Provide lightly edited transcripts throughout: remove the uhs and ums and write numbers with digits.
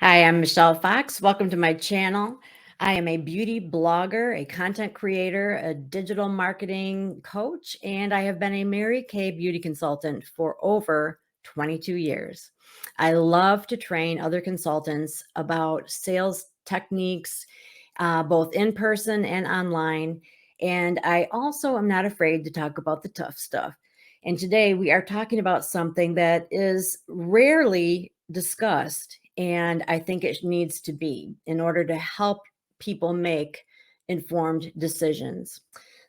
Hi, I'm Michelle Fox. Welcome to my channel. I am a beauty blogger, a content creator, a digital marketing coach, and I have been a Mary Kay beauty consultant for over 22 years. I love to train other consultants about sales techniques, both in person and online. And I also am not afraid to talk about the tough stuff. And today we are talking about something that is rarely discussed. And I think it needs to be in order to help people make informed decisions.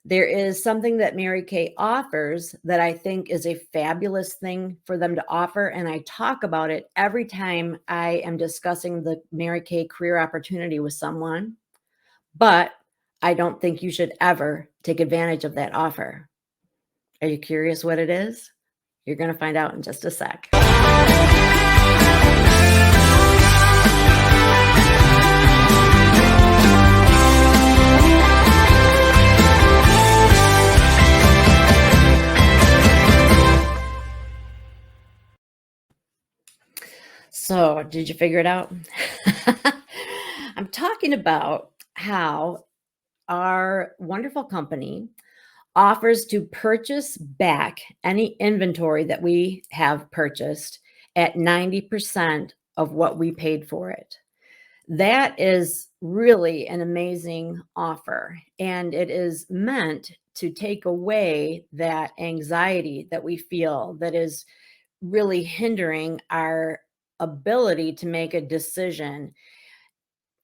There is something that Mary Kay offers that I think is a fabulous thing for them to offer. And I talk about it every time I am discussing the Mary Kay career opportunity with someone. But I don't think you should ever take advantage of that offer. Are you curious what it is? You're going to find out in just a sec. So, did you figure it out? I'm talking about how our wonderful company offers to purchase back any inventory that we have purchased at 90% of what we paid for it. That is really an amazing offer, and it is meant to take away that anxiety that we feel that is really hindering our ability to make a decision.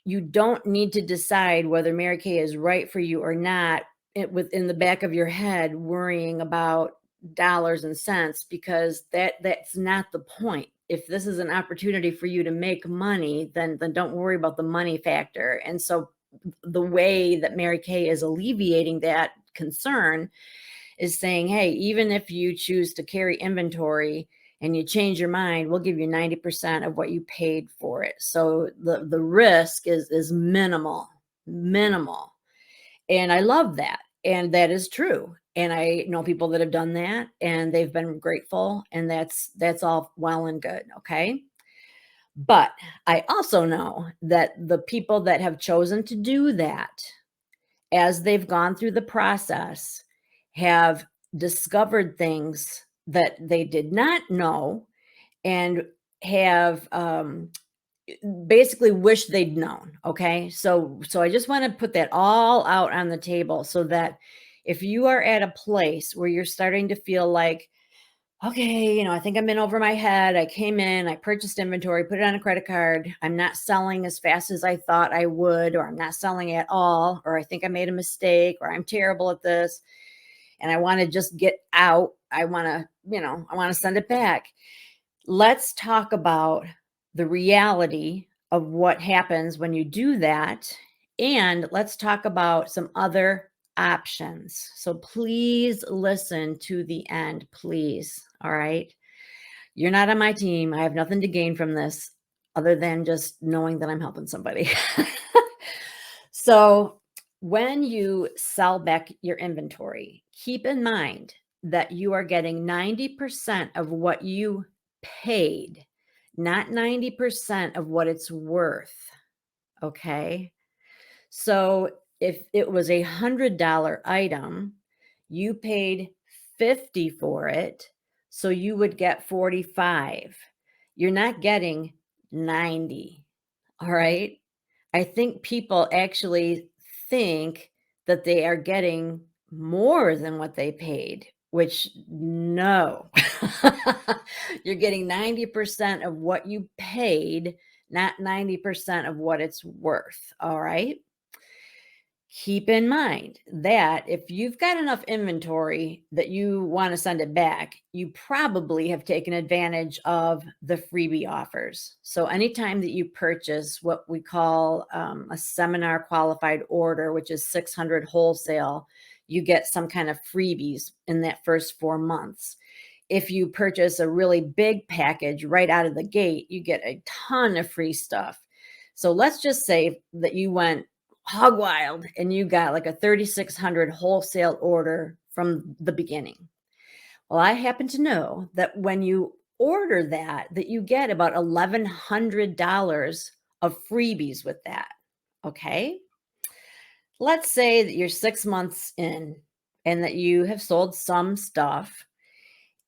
You don't need to decide whether Mary Kay is right for you or not within the back of your head worrying about dollars and cents, because that's not the point. If this is an opportunity for you to make money, then don't worry about the money factor. And so the way that Mary Kay is alleviating that concern is saying, hey, even if you choose to carry inventory and you change your mind, we'll give you 90% of what you paid for it. So the risk is minimal. And I love that. And that is true. And I know people that have done that and they've been grateful, and that's all well and good, okay? But I also know that the people that have chosen to do that, as they've gone through the process, have discovered things that they did not know, and have basically wish they'd known. Okay. So I just want to put that all out on the table so that if you are at a place where you're starting to feel like, okay, I think I'm in over my head. I came in, I purchased inventory, put it on a credit card. I'm not selling as fast as I thought I would, or I'm not selling at all, or I think I made a mistake, or I'm terrible at this, and I want to just get out. I want to send it back. Let's talk about the reality of what happens when you do that. And let's talk about some other options. So please listen to the end, please. All right. You're not on my team. I have nothing to gain from this other than just knowing that I'm helping somebody. So, when you sell back your inventory, keep in mind that you are getting 90% of what you paid, not 90% of what it's worth. Okay. So, if it was $100 item, you paid 50 for it, so you would get 45. You're not getting 90. All right. I think people actually think that they are getting more than what they paid, which no. You're getting 90% of what you paid, not 90% of what it's worth. All right. Keep in mind that if you've got enough inventory that you want to send it back, you probably have taken advantage of the freebie offers. So, anytime that you purchase what we call a seminar qualified order, which is 600 wholesale, you get some kind of freebies in that first 4 months. If you purchase a really big package right out of the gate, you get a ton of free stuff. So, let's just say that you went hog wild and you got like a 3,600 wholesale order from the beginning. Well, I happen to know that when you order that you get about $1,100 of freebies with that. Okay. Let's say that you're 6 months in and that you have sold some stuff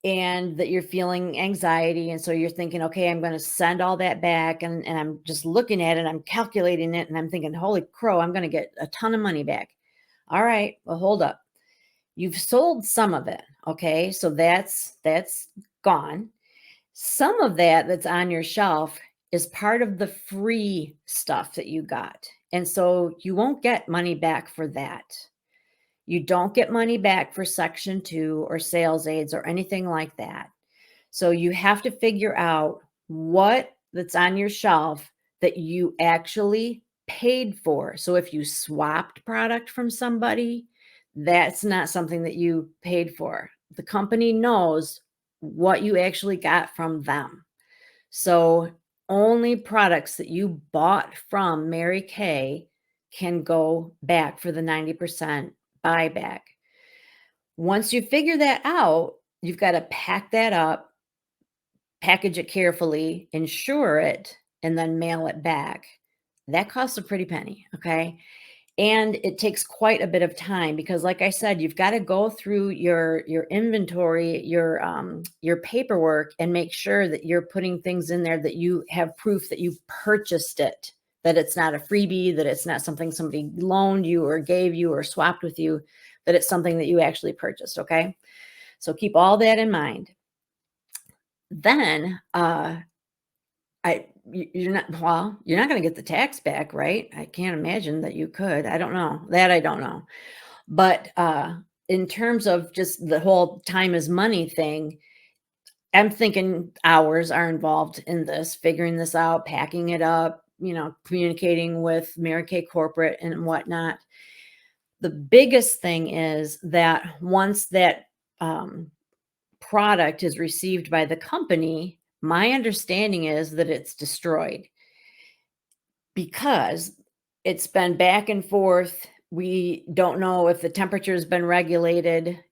and that you're feeling anxiety. And so you're thinking, okay, I'm going to send all that back. And I'm just looking at it, I'm calculating it, and I'm thinking, holy crow, I'm going to get a ton of money back. All right, well, hold up. You've sold some of it. Okay. So that's gone. Some of that that's on your shelf is part of the free stuff that you got. And so you won't get money back for that. You don't get money back for section 2 or sales aids or anything like that. So you have to figure out what that's on your shelf that you actually paid for. So if you swapped product from somebody, that's not something that you paid for. The company knows what you actually got from them. So only products that you bought from Mary Kay can go back for the 90% buyback. Once you figure that out, you've got to pack that up, package it carefully, insure it, and then mail it back. That costs a pretty penny, okay? And it takes quite a bit of time because like I said, you've got to go through your inventory, your paperwork, and make sure that you're putting things in there that you have proof that you purchased it, that it's not a freebie, that it's not something somebody loaned you or gave you or swapped with you, that it's something that you actually purchased, okay? So keep all that in mind. Then you're not, well, you're not going to get the tax back, right? I can't imagine that you could. I don't know. That I don't know. But in terms of just the whole time is money thing, I'm thinking hours are involved in this, figuring this out, packing it up, communicating with Mary Kay corporate and whatnot. The biggest thing is that once that um, product is received by the company, my understanding is that it's destroyed because it's been back and forth. We don't know if the temperature has been regulated.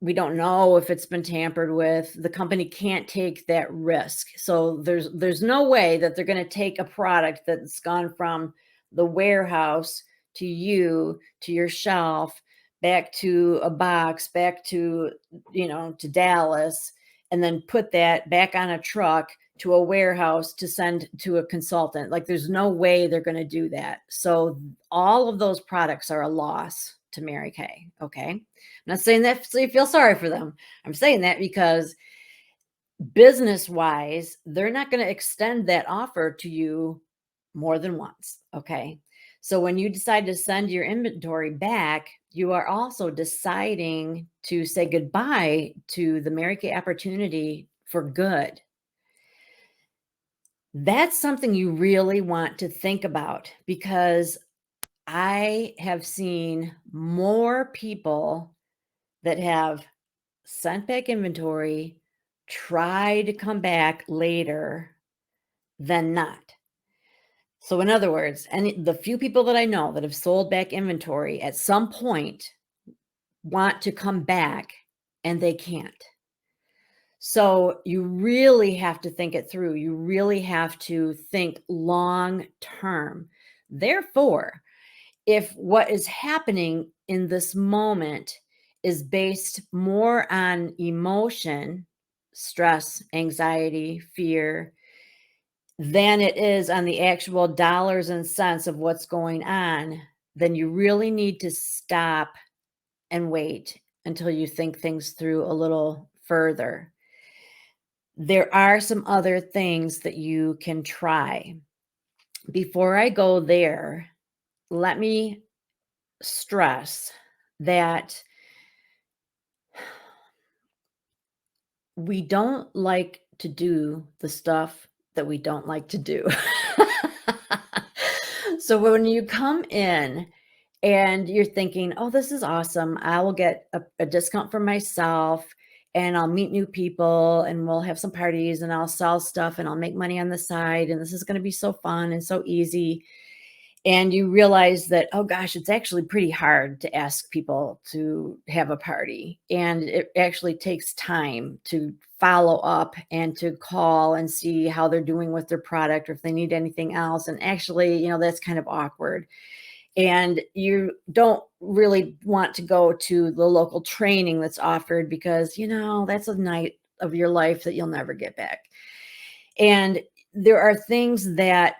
We don't know if it's been tampered with. The company can't take that risk. So there's no way that they're going to take a product that's gone from the warehouse to you, to your shelf, back to a box, back to, to Dallas, and then put that back on a truck to a warehouse to send to a consultant. Like there's no way they're going to do that. So all of those products are a loss to Mary Kay. Okay. I'm not saying that so you feel sorry for them. I'm saying that because business wise, they're not going to extend that offer to you more than once. Okay. So when you decide to send your inventory back, you are also deciding to say goodbye to the Mary Kay opportunity for good. That's something you really want to think about because I have seen more people that have sent back inventory, try to come back later than not. So, in other words, the few people that I know that have sold back inventory at some point want to come back and they can't. So, you really have to think it through. You really have to think long term. Therefore, if what is happening in this moment is based more on emotion, stress, anxiety, fear, than it is on the actual dollars and cents of what's going on, then you really need to stop and wait until you think things through a little further. There are some other things that you can try. Before I go there, let me stress that we don't like to do the stuff that we don't like to do. So when you come in and you're thinking, oh, this is awesome, I will get a discount for myself and I'll meet new people and we'll have some parties and I'll sell stuff and I'll make money on the side and this is going to be so fun and so easy. And you realize that, oh gosh, it's actually pretty hard to ask people to have a party. And it actually takes time to follow up and to call and see how they're doing with their product or if they need anything else. And actually, that's kind of awkward. And you don't really want to go to the local training that's offered because, that's a night of your life that you'll never get back. And there are things that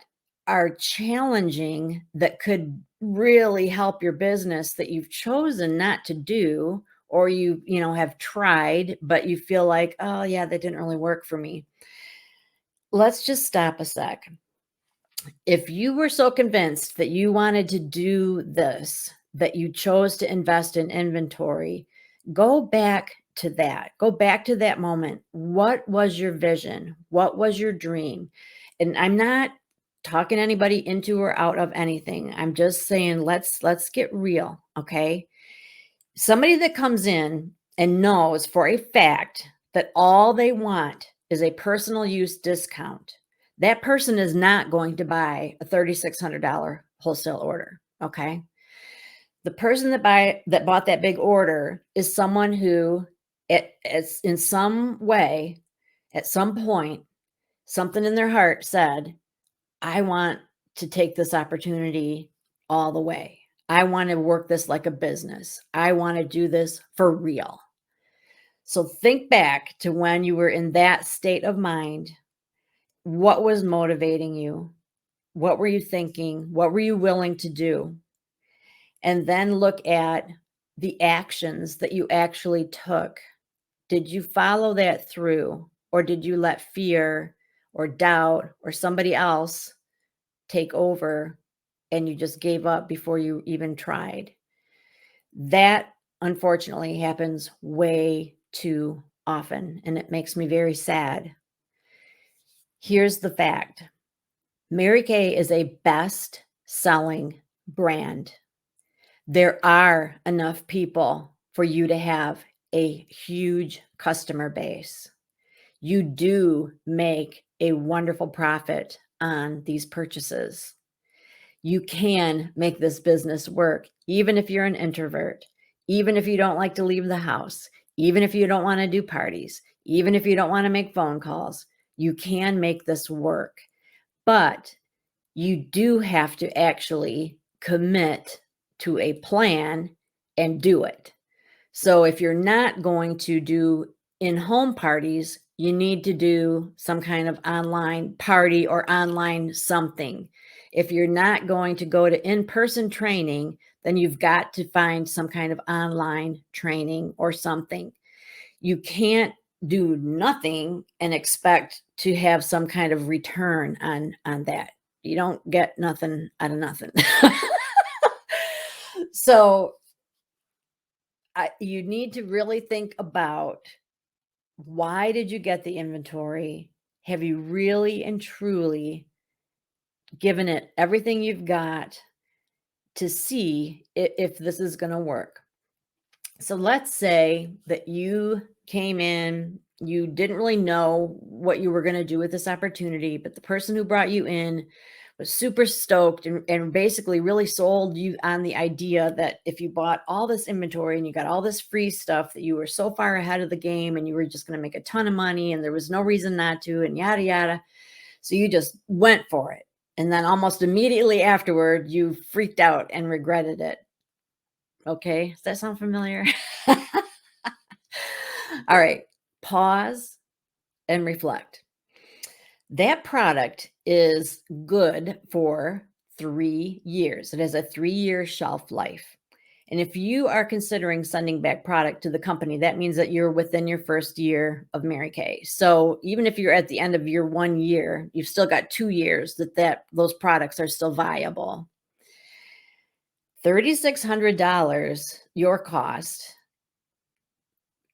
are challenging that could really help your business that you've chosen not to do, or have tried, but you feel like, oh, yeah, that didn't really work for me. Let's just stop a sec. If you were so convinced that you wanted to do this, that you chose to invest in inventory, go back to that. Go back to that moment. What was your vision? What was your dream? And I'm not talking anybody into or out of anything. I'm just saying let's get real, okay? Somebody that comes in and knows for a fact that all they want is a personal use discount, that person is not going to buy a $3,600 wholesale order, okay? The person that bought that big order is someone who it's in some way, at some point, something in their heart said, I want to take this opportunity all the way. I want to work this like a business. I want to do this for real. So think back to when you were in that state of mind. What was motivating you? What were you thinking? What were you willing to do? And then look at the actions that you actually took. Did you follow that through? Or did you let fear or doubt or somebody else take over and you just gave up before you even tried? That unfortunately happens way too often, and it makes me very sad. Here's the fact. Mary Kay is a best selling brand. There are enough people for you to have a huge customer base. You do make a wonderful profit on these purchases. You can make this business work, even if you're an introvert, even if you don't like to leave the house, even if you don't want to do parties, even if you don't want to make phone calls. You can make this work, but you do have to actually commit to a plan and do it. So if you're not going to do in-home parties, you need to do some kind of online party or online something. If you're not going to go to in-person training, then you've got to find some kind of online training or something. You can't do nothing and expect to have some kind of return on that. You don't get nothing out of nothing. So you need to really think about, why did you get the inventory? Have you really and truly given it everything you've got to see if this is going to work? So let's say that you came in, you didn't really know what you were going to do with this opportunity, but the person who brought you in was super stoked and basically really sold you on the idea that if you bought all this inventory and you got all this free stuff, that you were so far ahead of the game and you were just going to make a ton of money and there was no reason not to, and yada, yada. So you just went for it. And then almost immediately afterward, you freaked out and regretted it. Okay. Does that sound familiar? All right. Pause and reflect. That product is good for 3 years. It has a 3-year shelf life. And if you are considering sending back product to the company, that means that you're within your first year of Mary Kay. So even if you're at the end of your 1 year, you've still got 2 years that those products are still viable. $3,600 your cost.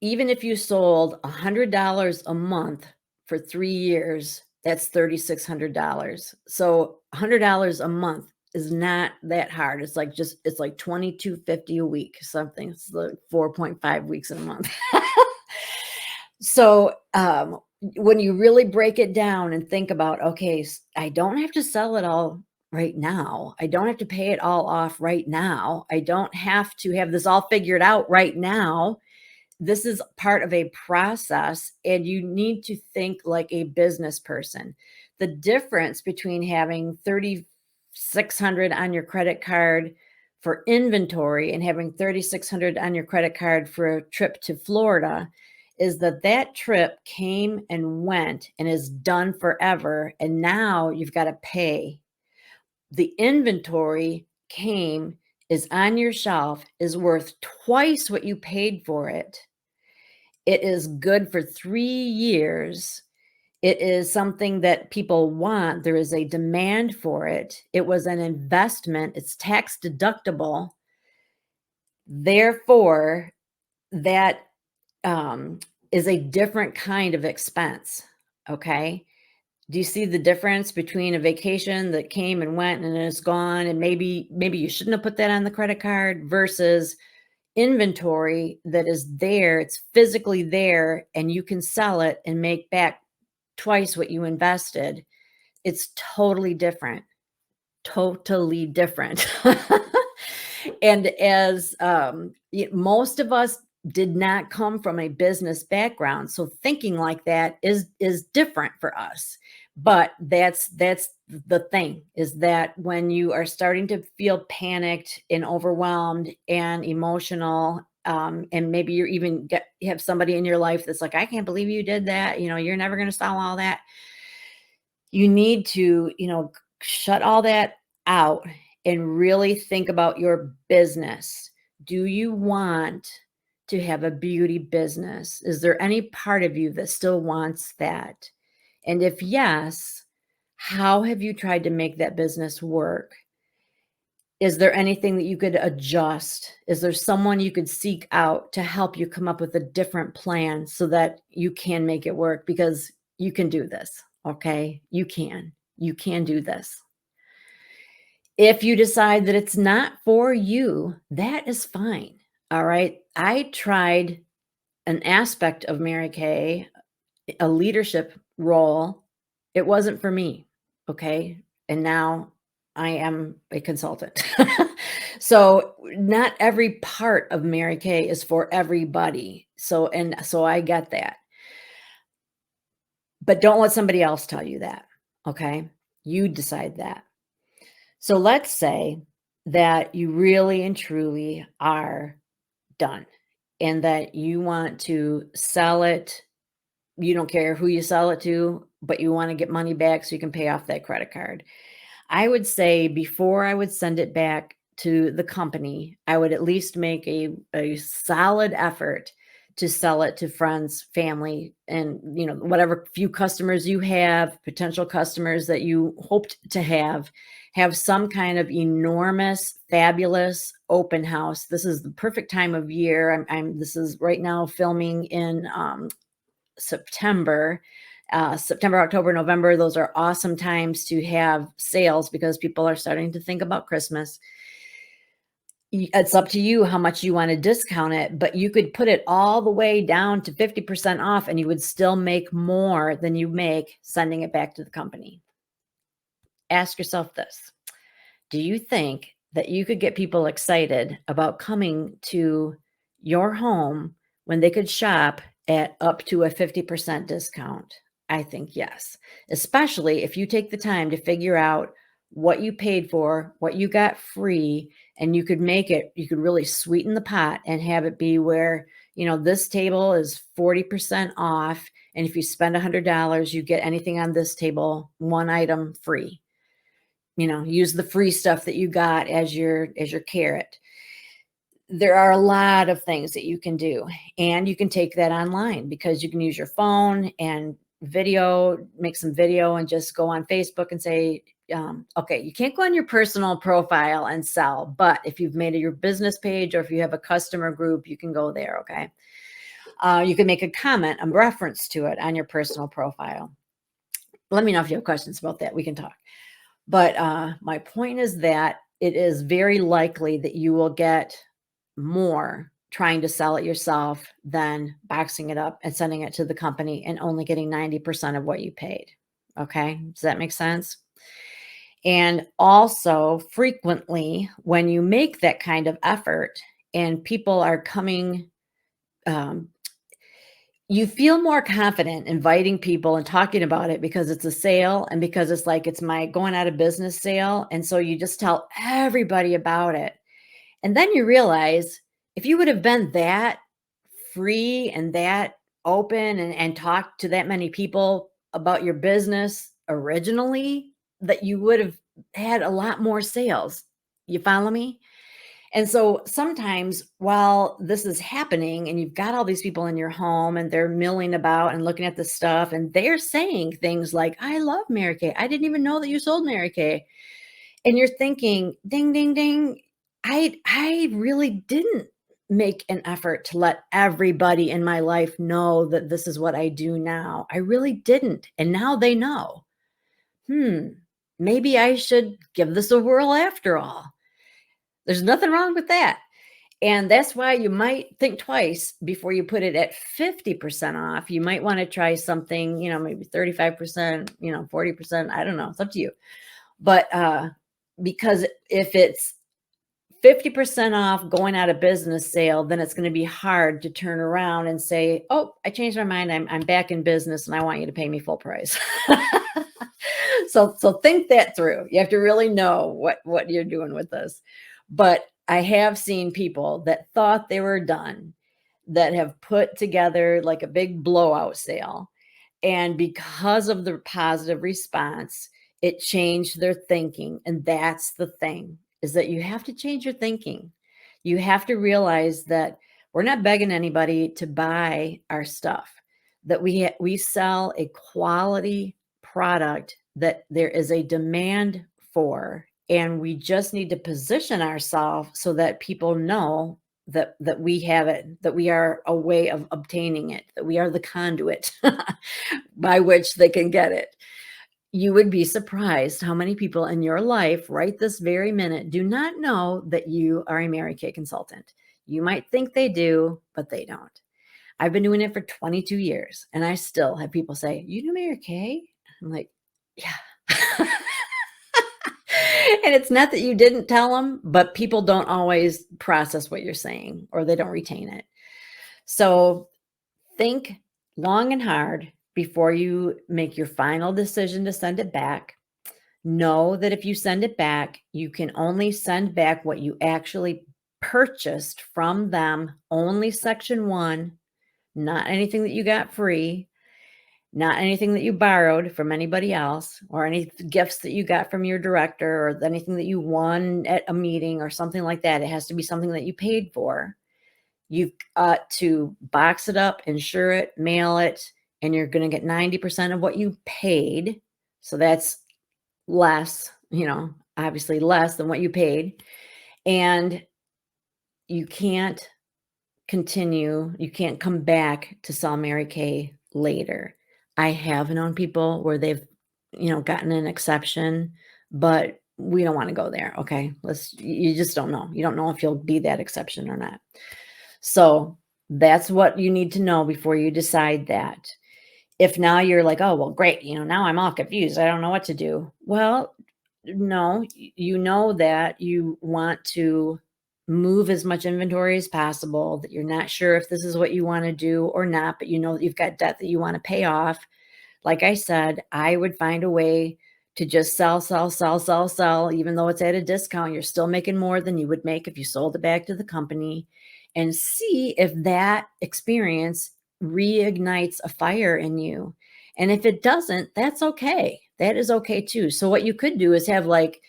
Even if you sold $100 a month for 3 years, that's $3,600. So $100 a month is not that hard. It's like $2,250 a week, something. It's like 4.5 weeks in a month. So when you really break it down and think about, okay, I don't have to sell it all right now. I don't have to pay it all off right now. I don't have to have this all figured out right now. this is part of a process, and you need to think like a business person. The difference between having 3,600 on your credit card for inventory and having 3,600 on your credit card for a trip to Florida is that that trip came and went and is done forever, and now you've got to pay. The inventory came, is on your shelf, is worth twice what you paid for it. It is good for 3 years. It is something that people want. There is a demand for it. It was an investment. It's tax deductible. Therefore, that, is a different kind of expense, okay? Do you see the difference between a vacation that came and went and is gone, and maybe you shouldn't have put that on the credit card versus inventory that is there, it's physically there, and you can sell it and make back twice what you invested. It's totally different. Totally different. And as, most of us did not come from a business background, so thinking like that is different for us. But that's the thing, is that when you are starting to feel panicked and overwhelmed and emotional, and maybe you're even you have somebody in your life that's like, I can't believe you did that. You're never going to sell all that. You need to, shut all that out and really think about your business. Do you want to have a beauty business? Is there any part of you that still wants that? And if yes, how have you tried to make that business work? Is there anything that you could adjust? Is there someone you could seek out to help you come up with a different plan so that you can make it work? Because you can do this, okay? You can. You can do this. If you decide that it's not for you, that is fine. All right. I tried an aspect of Mary Kay, a leadership role. It wasn't for me. Okay. And now I am a consultant. So not every part of Mary Kay is for everybody. So I get that. But don't let somebody else tell you that. Okay. You decide that. So let's say that you really and truly are done and that you want to sell it. You don't care who you sell it to, but you want to get money back so you can pay off that credit card. I would say before I would send it back to the company, I would at least make a solid effort to sell it to friends, family, and whatever few customers you have, potential customers that you hoped to have some kind of enormous, fabulous open house. This is the perfect time of year. This is right now filming in September. September, October, November, those are awesome times to have sales because people are starting to think about Christmas. It's up to you how much you want to discount it, but you could put it all the way down to 50% off and you would still make more than you make sending it back to the company. Ask yourself this. Do you think that you could get people excited about coming to your home when they could shop at up to a 50% discount? I think yes, especially if you take the time to figure out what you paid for, what you got free, and you could really sweeten the pot and have it be where, this table is 40% off. And if you spend $100, you get anything on this table, one item free. Use the free stuff that you got as your carrot. There are a lot of things that you can do, and you can take that online because you can use your phone and make some video and just go on Facebook and say, okay, you can't go on your personal profile and sell, but if you've made your business page or if you have a customer group, you can go there. Okay. You can make a comment, a reference to it on your personal profile. Let me know if you have questions about that. We can talk. But my point is that it is very likely that you will get more trying to sell it yourself than boxing it up and sending it to the company and only getting 90% of what you paid. Okay. Does that make sense? And also, frequently, when you make that kind of effort and people are coming You feel more confident inviting people and talking about it because it's a sale and because it's like it's my going out of business sale, and so you just tell everybody about it. And then you realize if you would have been that free and that open and talked to that many people about your business originally, that you would have had a lot more sales. You follow me? And so sometimes while this is happening and you've got all these people in your home and they're milling about and looking at the stuff and they're saying things like, I love Mary Kay. I didn't even know that you sold Mary Kay. And you're thinking, ding, ding, ding. I really didn't make an effort to let everybody in my life know that this is what I do now. I really didn't. And now they know. Hmm. Maybe I should give this a whirl after all. There's nothing wrong with that. And that's why you might think twice before you put it at 50% off. You might want to try something, maybe 35%, 40%. I don't know. It's up to you. But because if it's 50% off going out of business sale, then it's going to be hard to turn around and say, oh, I changed my mind. I'm back in business and I want you to pay me full price. So think that through. You have to really know what you're doing with this. But I have seen people that thought they were done that have put together like a big blowout sale. And because of the positive response, it changed their thinking. And that's the thing, is that you have to change your thinking. You have to realize that we're not begging anybody to buy our stuff, that we sell a quality product that there is a demand for, and we just need to position ourselves so that people know that we have it, that we are a way of obtaining it, that we are the conduit by which they can get it. You would be surprised how many people in your life right this very minute do not know that you are a Mary Kay consultant. You might think they do, but they don't. I've been doing it for 22 years and I still have people say, "You know Mary Kay?" I'm like, "Yeah." And it's not that you didn't tell them, but people don't always process what you're saying or they don't retain it. So think long and hard before you make your final decision to send it back. Know that if you send it back, you can only send back what you actually purchased from them, only section one, not anything that you got free, not anything that you borrowed from anybody else, or any gifts that you got from your director, or anything that you won at a meeting or something like that. It has to be something that you paid for. You've got to box it up, insure it, mail it, and you're going to get 90% of what you paid. So that's less, obviously less than what you paid. And you can't you can't come back to sell Mary Kay later. I have known people where they've, gotten an exception, but we don't want to go there. Okay. You just don't know. You don't know if you'll be that exception or not. So that's what you need to know before you decide that. If now you're like, oh, well, great, now I'm all confused. I don't know what to do. Well, no, you know that you want to move as much inventory as possible, that you're not sure if this is what you want to do or not, but you know that you've got debt that you want to pay off. Like I said, I would find a way to just sell, sell, sell, sell, sell, even though it's at a discount. You're still making more than you would make if you sold it back to the company, and see if that experience reignites a fire in you. And if it doesn't, that's okay. That is okay too. So what you could do is have like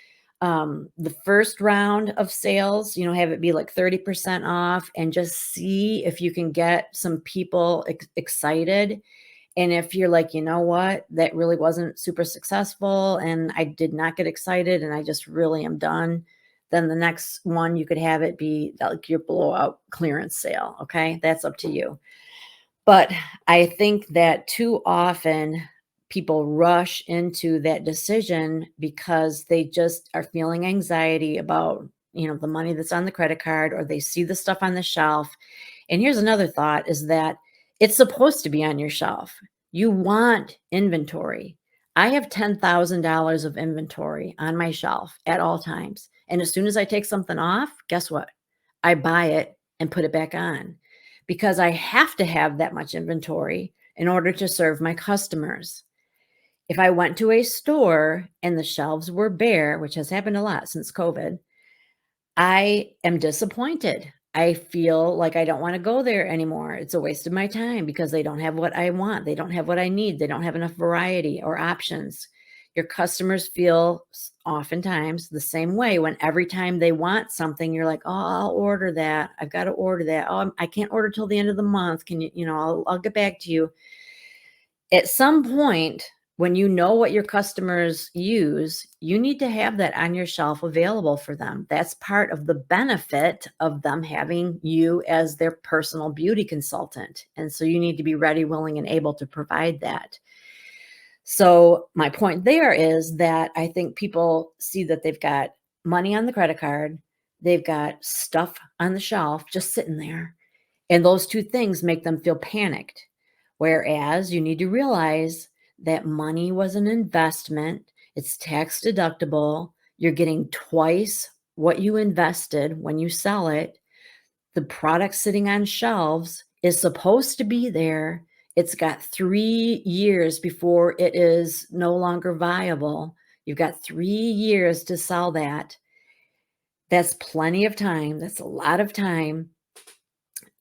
the first round of sales, have it be like 30% off, and just see if you can get some people excited. And if you're like, you know what, that really wasn't super successful and I did not get excited and I just really am done, then the next one you could have it be like your blowout clearance sale. Okay. That's up to you. But I think that too often people rush into that decision because they just are feeling anxiety about, the money that's on the credit card, or they see the stuff on the shelf. And here's another thought, is that it's supposed to be on your shelf. You want inventory. I have $10,000 of inventory on my shelf at all times. And as soon as I take something off, guess what? I buy it and put it back on, because I have to have that much inventory in order to serve my customers. If I went to a store and the shelves were bare, which has happened a lot since COVID, I am disappointed. I feel like I don't wanna go there anymore. It's a waste of my time because they don't have what I want. They don't have what I need. They don't have enough variety or options. Your customers feel oftentimes the same way when every time they want something, you're like, "Oh, I'll order that. I've got to order that. Oh, I can't order till the end of the month. Can I'll get back to you." At some point, when you know what your customers use, you need to have that on your shelf available for them. That's part of the benefit of them having you as their personal beauty consultant. And so you need to be ready, willing, and able to provide that. So, my point there is that I think people see that they've got money on the credit card, they've got stuff on the shelf just sitting there, and those 2 things make them feel panicked. Whereas you need to realize that money was an investment, it's tax deductible, you're getting twice what you invested when you sell it. The product sitting on shelves is supposed to be there. It's got 3 years before it is no longer viable. You've got 3 years to sell that. That's plenty of time. That's a lot of time.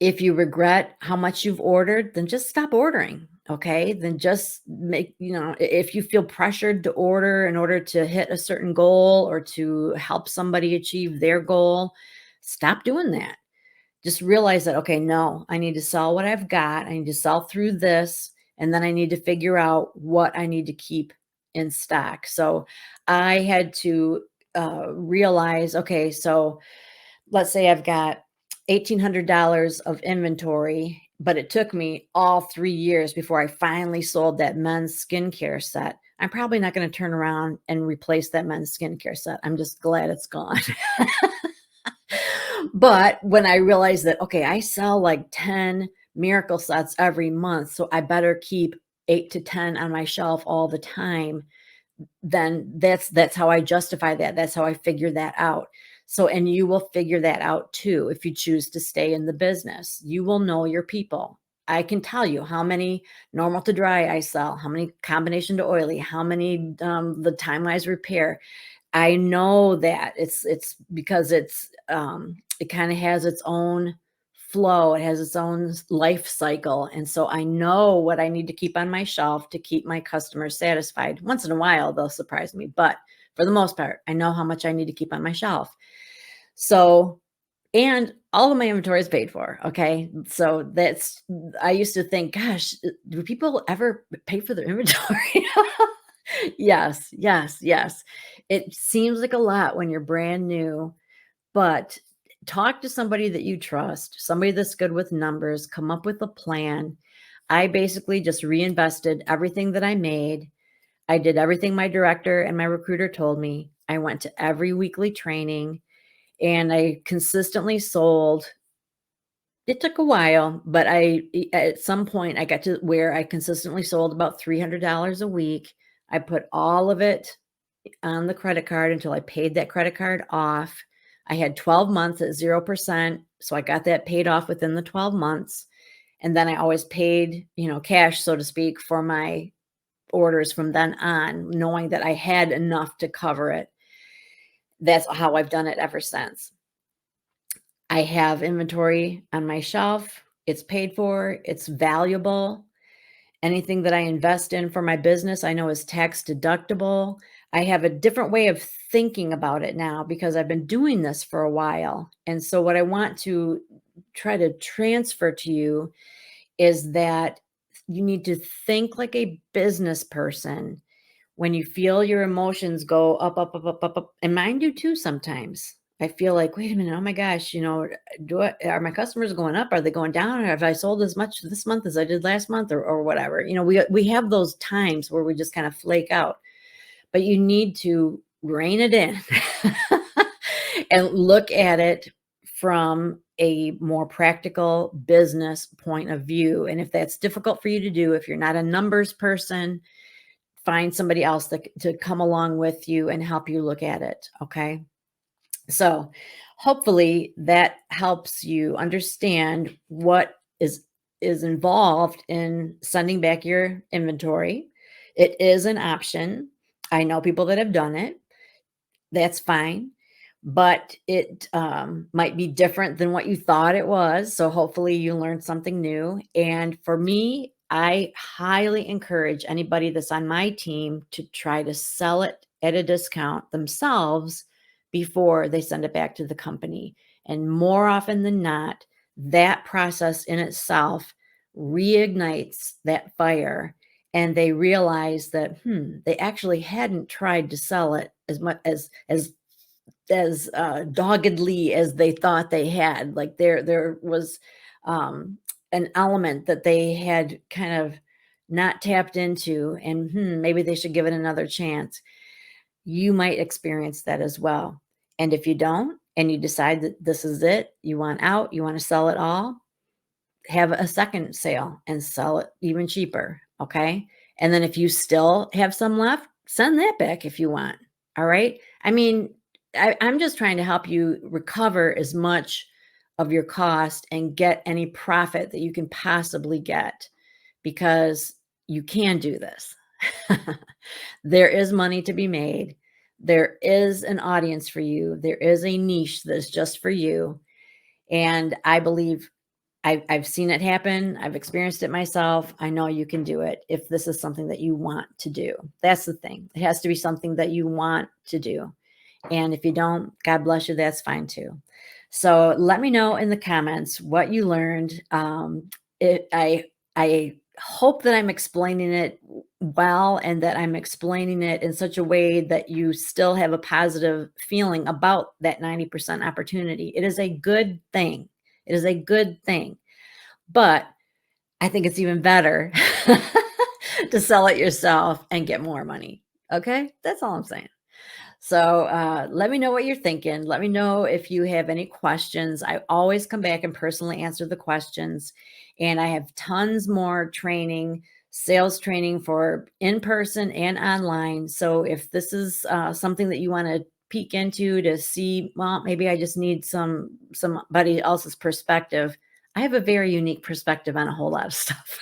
If you regret how much you've ordered, then just stop ordering, okay? Then just if you feel pressured to order in order to hit a certain goal or to help somebody achieve their goal, stop doing that. Just realize that, okay, no, I need to sell what I've got. I need to sell through this, and then I need to figure out what I need to keep in stock. So I had to realize, okay, so let's say I've got $1,800 of inventory, but it took me all 3 years before I finally sold that men's skincare set. I'm probably not going to turn around and replace that men's skincare set. I'm just glad it's gone. But when I realized that, okay, I sell like 10 miracle sets every month, so I better keep 8 to 10 on my shelf all the time, then that's how I justify that. That's how I figure that out. So, and you will figure that out too if you choose to stay in the business. You will know your people. I can tell you how many normal to dry I sell, how many combination to oily, how many the time wise repair. I know that it's because it kind of has its own flow. It has its own life cycle. And so I know what I need to keep on my shelf to keep my customers satisfied. Once in a while, they'll surprise me, but for the most part, I know how much I need to keep on my shelf. So, and all of my inventory is paid for. Okay. So I used to think, gosh, do people ever pay for their inventory? Yes, yes, yes. It seems like a lot when you're brand new, but talk to somebody that you trust, somebody that's good with numbers, come up with a plan. I basically just reinvested everything that I made. I did everything my director and my recruiter told me. I went to every weekly training and I consistently sold. It took a while, but at some point I got to where I consistently sold about $300 a week. I put all of it on the credit card until I paid that credit card off. I had 12 months at 0%, so I got that paid off within the 12 months, and then I always paid, cash, so to speak, for my orders from then on, knowing that I had enough to cover it. That's how I've done it ever since. I have inventory on my shelf. It's paid for, it's valuable. Anything that I invest in for my business, I know is tax deductible. I have a different way of thinking about it now because I've been doing this for a while. And so, what I want to try to transfer to you is that you need to think like a business person when you feel your emotions go up, up, up, up, up, up, and mine do too sometimes. I feel like, wait a minute, oh my gosh, are my customers going up? Are they going down? Or have I sold as much this month as I did last month or whatever? We have those times where we just kind of flake out, but you need to rein it in and look at it from a more practical business point of view. And if that's difficult for you to do, if you're not a numbers person, find somebody else to come along with you and help you look at it. Okay. So hopefully that helps you understand what is involved in sending back your inventory. It is an option. I know people that have done it. That's fine, but it, might be different than what you thought it was, so hopefully you learned something new, and for me, I highly encourage anybody that's on my team to try to sell it at a discount themselves before they send it back to the company, and more often than not, that process in itself reignites that fire, and they realize that, they actually hadn't tried to sell it as much as doggedly as they thought they had. Like there was an element that they had kind of not tapped into, and maybe they should give it another chance. You might experience that as well. And if you don't, and you decide that this is it, you want out, you want to sell it all, have a second sale and sell it even cheaper, okay? And then if you still have some left, send that back if you want, all right? I mean, I'm just trying to help you recover as much of your cost and get any profit that you can possibly get, because you can do this. There is money to be made. There is an audience for you. There is a niche that's just for you. And I believe I've seen it happen. I've experienced it myself. I know you can do it if this is something that you want to do. That's the thing. It has to be something that you want to do. And if you don't, God bless you, that's fine too. So let me know in the comments what you learned. I hope that I'm explaining it well, and that I'm explaining it in such a way that you still have a positive feeling about that 90% opportunity. It is a good thing. It is a good thing. But I think it's even better to sell it yourself and get more money. Okay? That's all I'm saying. So let me know what you're thinking. Let me know if you have any questions. I always come back and personally answer the questions. And I have tons more training, sales training for in person and online. So if this is something that you want to peek into to see, well, maybe I just need somebody else's perspective. I have a very unique perspective on a whole lot of stuff.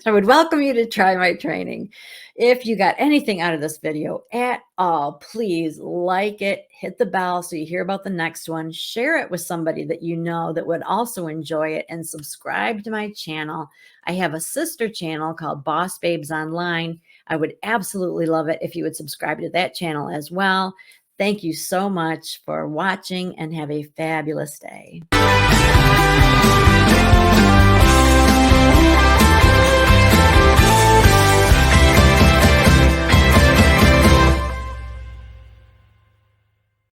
So I would welcome you to try my training. If you got anything out of this video at all, please like it, hit the bell so you hear about the next one, share it with somebody that you know that would also enjoy it, and subscribe to my channel. I have a sister channel called Boss Babes Online. I would absolutely love it if you would subscribe to that channel as well. Thank you so much for watching, and have a fabulous day.